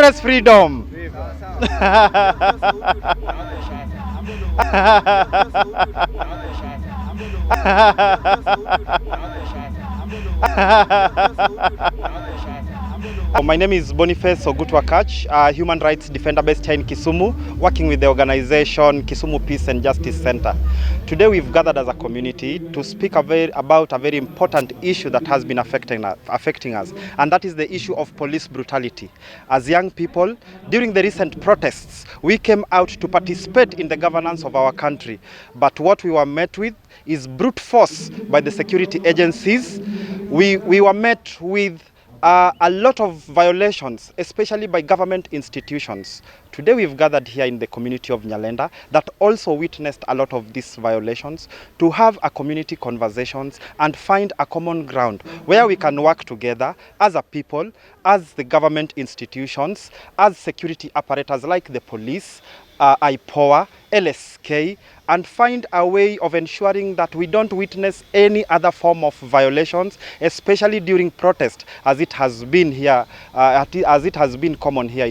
Press freedom. My name is Boniface a human rights defender based here in Kisumu, working with the organization Kisumu Peace and Justice Center. Today we've gathered as a community to speak about a very important issue that has been affecting us, and that is the issue of police brutality. As young people, during the recent protests, we came out to participate in the governance of our country, but what we were met with is brute force by the security agencies. We were met with a lot of violations, especially by government institutions. Today we've gathered here in the community of Nyalenda that also witnessed a lot of these violations to have a community conversations and find a common ground where we can work together as a people, as the government institutions, as security apparatus like the police, IPOA, LSK, and find a way of ensuring that we don't witness any other form of violations, especially during protest, as it has been here, as it has been common here